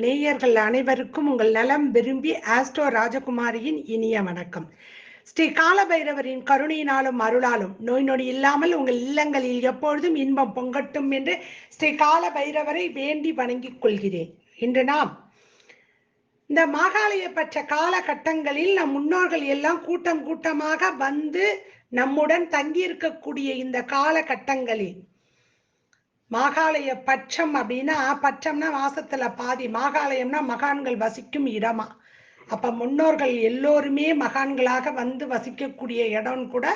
நேயர்கள் அனைவருக்கும் உங்கள் நலம் விரும்பி ஆஸ்ட்ரோ ராஜகுமாரியின் இனிய வணக்கம். ஸ்ரீ காலபைரவரின் கருணையினாலும் அருளாலும் நோய் நொடி இல்லாமல் உங்கள் இல்லங்களில் எப்பொழுதும் இன்பம் பொங்கட்டும் என்று ஸ்ரீ காலபைரவரை வேண்டி வணங்கிக் கொள்கிறேன். இன்று நாம் இந்த மாகாளய பற்ற காலகட்டங்களில் நம் முன்னோர்கள் எல்லாம் கூட்டம் கூட்டமாக வந்து நம்முடன் தங்கியிருக்கக்கூடிய இந்த காலகட்டங்களில் மாகாளய பட்சம் அப்படின்னா, பட்சம்னா மாசத்துல பாதி, மாகாளயம்னா மகான்கள் வசிக்கும் இடமா. அப்ப முன்னோர்கள் எல்லோருமே மகான்களாக வந்து வசிக்கக்கூடிய இடம் கூட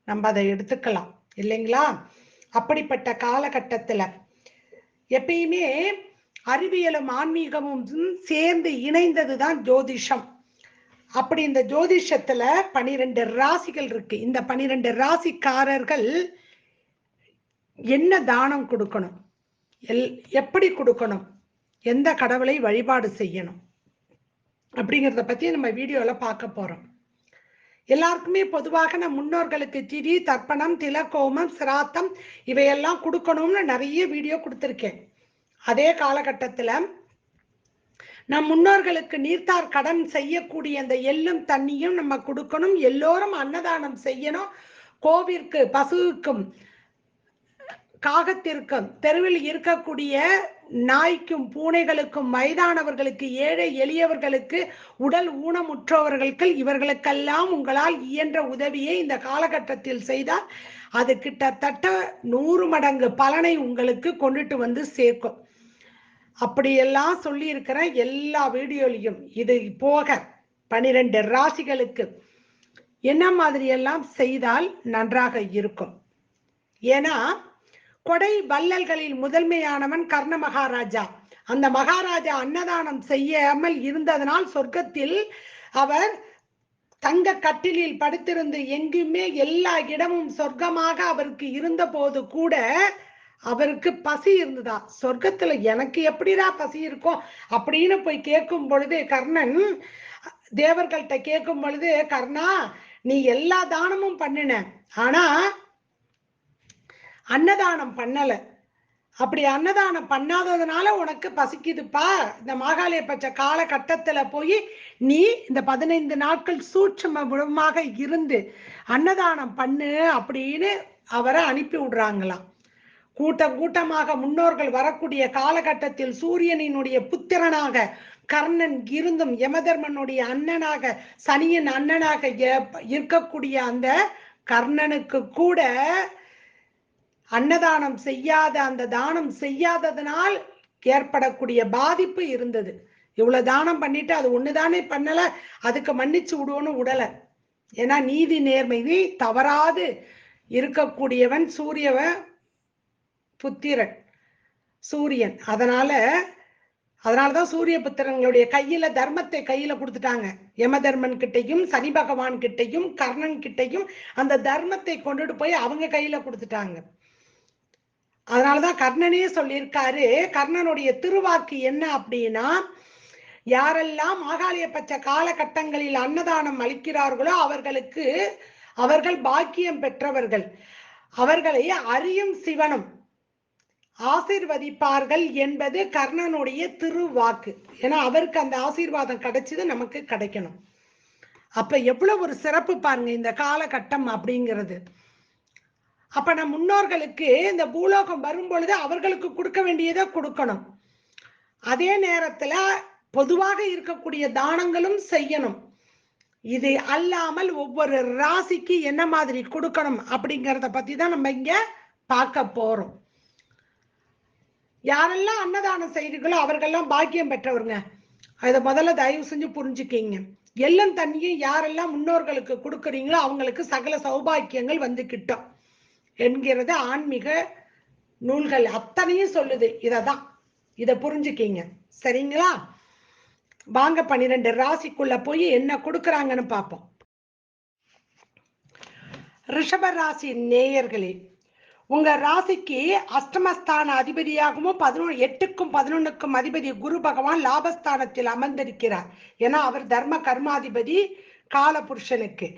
நம்ம அதை எடுத்துக்கலாம் இல்லைங்களா? அப்படிப்பட்ட காலகட்டத்துல எப்பயுமே அறிவியலும் ஆன்மீகமும் சேர்ந்து இணைந்ததுதான் ஜோதிஷம். அப்படி இந்த ஜோதிஷத்துல 12 ராசிகள் இருக்கு. இந்த 12 ராசிக்காரர்கள் என்ன தானம் கொடுக்கணும், எப்படி கொடுக்கணும், எந்த கடவுளை வழிபாடு செய்யணும் அப்படிங்கிறத பத்தி நம்ம வீடியோல பார்க்க போறோம். எல்லாருக்குமே பொதுவாக நம் முன்னோர்களுக்கு திதி, தர்ப்பணம், திலகோமம், சிராத்தம் இவையெல்லாம் கொடுக்கணும்னு நிறைய வீடியோ கொடுத்துருக்கேன். அதே காலகட்டத்துல நம் முன்னோர்களுக்கு நீர்த்தார் கடன் செய்யக்கூடிய அந்த எள்ளும் தண்ணியும் நம்ம கொடுக்கணும். எல்லோரும் அன்னதானம் செய்யணும். கோவிற்கு, பசுவுக்கும், காகத்திற்கும், தெருவில் இருக்கக்கூடிய நாய்க்கும், பூனைகளுக்கும், வயதானவர்களுக்கு, ஏழை எளியவர்களுக்கு, உடல் ஊனமுற்றவர்களுக்கு, இவர்களுக்கெல்லாம் உங்களால் இயன்ற உதவியை இந்த காலகட்டத்தில் செய்தால் அது கிட்டத்தட்ட 100 மடங்கு பலனை உங்களுக்கு கொண்டுட்டு வந்து சேர்க்கும். அப்படியெல்லாம் சொல்லி இருக்கிற எல்லா வீடியோலையும் இது போக 12 ராசிகளுக்கு என்ன மாதிரி எல்லாம் செய்தால் நன்றாக இருக்கும். ஏன்னா கொடை வள்ளல்களில் முதன்மையானவன் கர்ண மகாராஜா. அந்த மகாராஜா அன்னதானம் செய்யாமல் இருந்ததனால் சொர்க்கத்தில் அவர் தங்க கட்டிலில் படுத்திருந்து எங்குமே எல்லா இடமும் சொர்க்கமாக அவருக்கு இருந்த போது கூட அவருக்கு பசி இருந்ததா. சொர்க்கத்துல எனக்கு எப்படிடா பசி இருக்கும் அப்படின்னு போய் கேட்கும் பொழுது, கர்ணன் தேவர்கள்ட்ட கேட்கும் பொழுது, கர்ணா நீ எல்லா தானமும் பண்ணின, ஆனா அன்னதானம் பண்ணல. அப்படி அன்னதானம் பண்ணாததுனால உனக்கு பசிக்குதுப்பா. இந்த மாகாளய பட்ச காலகட்டத்துல போய் நீ இந்த 15 நாட்கள் சூட்சுமமாக இருந்து அன்னதானம் பண்ணு அப்படின்னு அவரை அனுப்பி விடுறாங்களாம். கூட்டம் கூட்டமாக முன்னோர்கள் வரக்கூடிய காலகட்டத்தில் சூரியனினுடைய புத்திரனாக கர்ணன் இருந்தும் யமதர்மனுடைய அண்ணனாக, சனியின் அண்ணனாக இருக்கக்கூடிய அந்த கர்ணனுக்கு கூட அன்னதானம் செய்யாத, அந்த தானம் செய்யாததனால் ஏற்படக்கூடிய பாதிப்பு இருந்தது. இவ்வளவு தானம் பண்ணிட்டு அது ஒண்ணுதானே பண்ணல, அதுக்கு மன்னிச்சு விடுவோன்னு விடல. ஏன்னா நீதி நேர்மை தவறாது இருக்கக்கூடியவன் சூரியவன் புத்திரன், சூரியன். அதனாலதான் சூரிய புத்திரங்களுடைய கையில தர்மத்தை கையில கொடுத்துட்டாங்க. யமதர்மன் கிட்டையும், சனி பகவான் கிட்டையும், கர்ணன் கிட்டையும் அந்த தர்மத்தை கொண்டுட்டு போய் அவங்க கையில கொடுத்துட்டாங்க. அதனாலதான் கர்ணனே சொல்லியிருக்காரு. கர்ணனுடைய திருவாக்கு என்ன அப்படின்னா, யாரெல்லாம் மாகாளய பட்ச காலகட்டங்களில் அன்னதானம் அளிக்கிறார்களோ அவர்கள் பாக்கியம் பெற்றவர்கள், அவர்களை அறியும் சிவனும் ஆசீர்வதிப்பார்கள் என்பது கர்ணனுடைய திருவாக்கு. ஏன்னா அவருக்கு அந்த ஆசீர்வாதம் கிடைச்சது நமக்கு கிடைக்கணும். அப்ப எவ்வளவு ஒரு சிறப்பு பாருங்க இந்த காலகட்டம் அப்படிங்கிறது. அப்ப நம் முன்னோர்களுக்கு இந்த பூலோகம் வரும் பொழுது அவர்களுக்கு கொடுக்க வேண்டியதை கொடுக்கணும். அதே நேரத்துல பொதுவாக இருக்கக்கூடிய தானங்களும் செய்யணும். இது அல்லாமல் ஒவ்வொரு ராசிக்கு என்ன மாதிரி கொடுக்கணும் அப்படிங்கிறத பத்தி தான் நம்ம இங்க பார்க்க போறோம். யாரெல்லாம் அன்னதானம் செய்றீங்களோ அவர்கள்லாம் பாக்கியம் பெற்றவருங்க. அதை முதல்ல தயவு செஞ்சு புரிஞ்சுக்கிங்க. எல்லாம் தண்ணியும் யாரெல்லாம் முன்னோர்களுக்கு கொடுக்குறீங்களோ அவங்களுக்கு சகல சௌபாக்கியங்கள் வந்து கிட்டும் என்கிறது ஆன்மீக நூல்கள் அத்தனையும் சொல்லுது. இத புரிஞ்சுக்கிங்க, சரிங்களா? வாங்க 12 ராசிக்குள்ள போய் என்ன கொடுக்குறாங்கன்னு பார்ப்போம். ரிஷப ராசி நேயர்களே, உங்க ராசிக்கு அஷ்டமஸ்தான அதிபதியாகவும் 8க்கும் 11க்கும் அதிபதி குரு பகவான் லாபஸ்தானத்தில் அமர்ந்திருக்கிறார். ஏன்னா அவர் தர்ம கர்மாதிபதி காலபுருஷனுக்கு.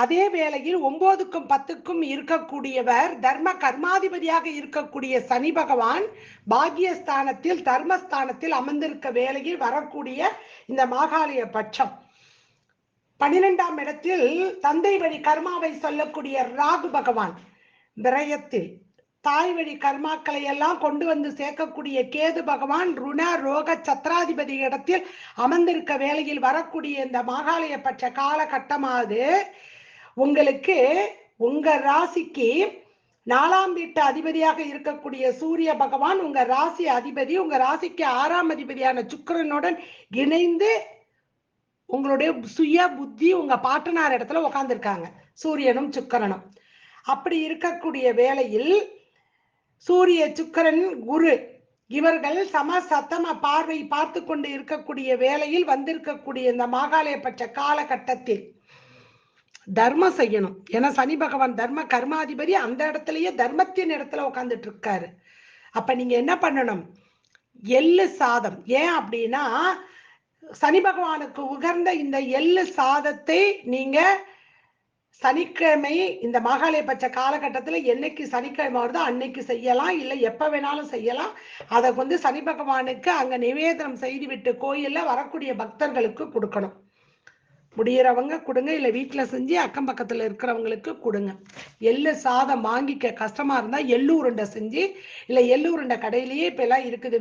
அதே வேளையில் 9க்கும் 10க்கும் இருக்கக்கூடியவர் தர்ம கர்மாதிபதியாக இருக்கக்கூடிய சனி பகவான் பாக்கியஸ்தானத்தில் தர்மஸ்தானத்தில் அமர்ந்திருக்க வேளையில் வரக்கூடிய இந்த மாகாளய பட்சம் 12ஆம் இடத்தில் தந்தை வழி கர்மாவை சொல்லக்கூடிய ராகு பகவான் விரயத்தில் தாய் வழி கர்மாக்களை எல்லாம் கொண்டு வந்து சேர்க்கக்கூடிய கேது பகவான் ருண ரோக சத்ராதிபதி இடத்தில் அமர்ந்திருக்க வேளையில் வரக்கூடிய இந்த மாகாளய பட்ச காலகட்டமாவது உங்களுக்கு உங்க ராசிக்கு 4ஆம் வீட்டு அதிபதியாக இருக்கக்கூடிய சூரிய பகவான் உங்க ராசி அதிபதி, உங்க ராசிக்கு 6ஆம் அதிபதியான சுக்கிரனுடன் இணைந்து உங்களுடைய சுய புத்தி உங்க பாட்டனார் இடத்துல உட்கார்ந்துருக்காங்க சூரியனும் சுக்கிரனும். அப்படி இருக்கக்கூடிய வேளையில் சூரிய சுக்கிரன் குரு இவர்கள் சம பார்வை பார்த்து கொண்டு இருக்கக்கூடிய வேளையில் வந்திருக்கக்கூடிய இந்த மாகாளய பட்ச காலகட்டத்தில் தர்மம் செய்யணும். ஏன்னா சனி பகவான் தர்ம கர்மாதிபதி, அந்த இடத்துலயே தர்மத்தின் இடத்துல உட்கார்ந்துட்டு இருக்காரு. அப்ப நீங்க என்ன பண்ணணும்? எள்ளு சாதம். ஏன் அப்படின்னா சனி பகவானுக்கு உகர்ந்த இந்த எள்ளு சாதத்தை நீங்க சனிக்கிழமை இந்த மாகாளய பட்ச காலகட்டத்துல என்னைக்கு சனிக்கிழமை வருதோ அன்னைக்கு செய்யலாம், இல்லை எப்ப வேணாலும் செய்யலாம். அதை வந்து சனி பகவானுக்கு அங்க நிவேதனம் செய்து விட்டு கோயில்ல வரக்கூடிய பக்தர்களுக்கு கொடுக்கணும். முடியறவங்க கொடுங்க, இல்லை வீட்டுல செஞ்சு அக்கம் பக்கத்துல இருக்கிறவங்களுக்கு கொடுங்க. எள்ளு சாதம் வாங்கிக்க கஷ்டமா இருந்தா எள்ளு உருண்டை செஞ்சு, இல்லை எள்ளு உருண்டை கடையிலேயே இப்ப எல்லாம் இருக்குது,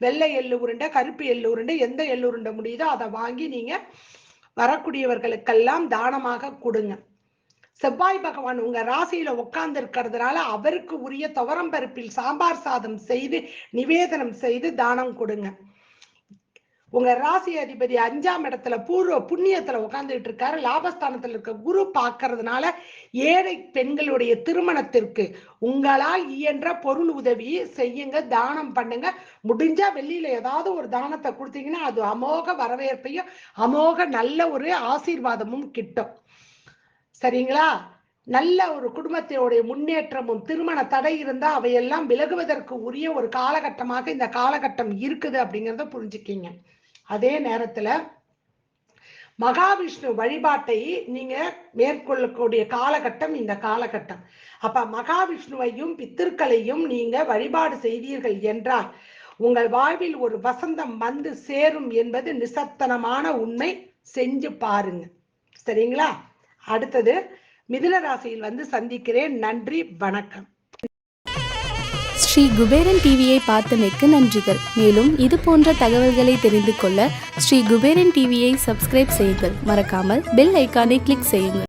வெள்ளை எள்ளு உருண்டை, கருப்பு எள்ளு உருண்டை, எந்த எள்ளு உருண்டை முடியுதோ அதை வாங்கி நீங்க வரக்கூடியவர்களுக்கெல்லாம் தானமாக கொடுங்க. செவ்வாய் பகவான் உங்க ராசியில உட்கார்ந்து இருக்கிறதுனால அவருக்கு உரிய துவரம் பருப்பில் சாம்பார் சாதம் செய்து நிவேதனம் செய்து தானம் கொடுங்க. உங்க ராசி அதிபதி 5ஆம் இடத்துல பூர்வ புண்ணியத்துல உட்கார்ந்துட்டு இருக்காரு. லாபஸ்தானத்துல இருக்க குரு பார்க்கறதுனால ஏழை பெண்களுடைய திருமணத்திற்கு உங்களால் இயன்ற பொருள் உதவி செய்யுங்க, தானம் பண்ணுங்க. முடிஞ்சா வெள்ளியில ஏதாவது ஒரு தானத்தை கொடுத்தீங்கன்னா அது அமோக வரவேற்பையும் அமோக நல்ல ஒரு ஆசீர்வாதமும் கிட்டும். சரிங்களா? நல்ல ஒரு குடும்பத்தினுடைய முன்னேற்றமும் திருமண தடை இருந்தா அவையெல்லாம் விலகுவதற்கு உரிய ஒரு காலகட்டமாக இந்த காலகட்டம் இருக்குது அப்படிங்கிறத புரிஞ்சுக்கிங்க. அதே நேரத்துல மகாவிஷ்ணு வழிபாட்டை நீங்க மேற்கொள்ளக்கூடிய காலகட்டம் இந்த காலகட்டம். அப்ப மகாவிஷ்ணுவையும் பித்திருக்களையும் நீங்க வழிபாடு செய்தீர்கள் என்றால் உங்கள் வாழ்வில் ஒரு வசந்தம் வந்து சேரும் என்பது நிசத்தனமான உண்மை. செஞ்சு பாருங்க. சரிங்களா? அடுத்தது மிதுன ராசியில் வந்து சந்திக்கிறேன். நன்றி, வணக்கம். ஸ்ரீ குபேரன் டிவியை பார்த்தமைக்கு நன்றிகள். மேலும் இது போன்ற தகவல்களை தெரிந்து கொள்ள ஸ்ரீ குபேரன் டிவியை சப்ஸ்கிரைப் செய்யுங்கள். மறக்காமல் பெல் ஐக்கானை கிளிக் செய்யுங்கள்.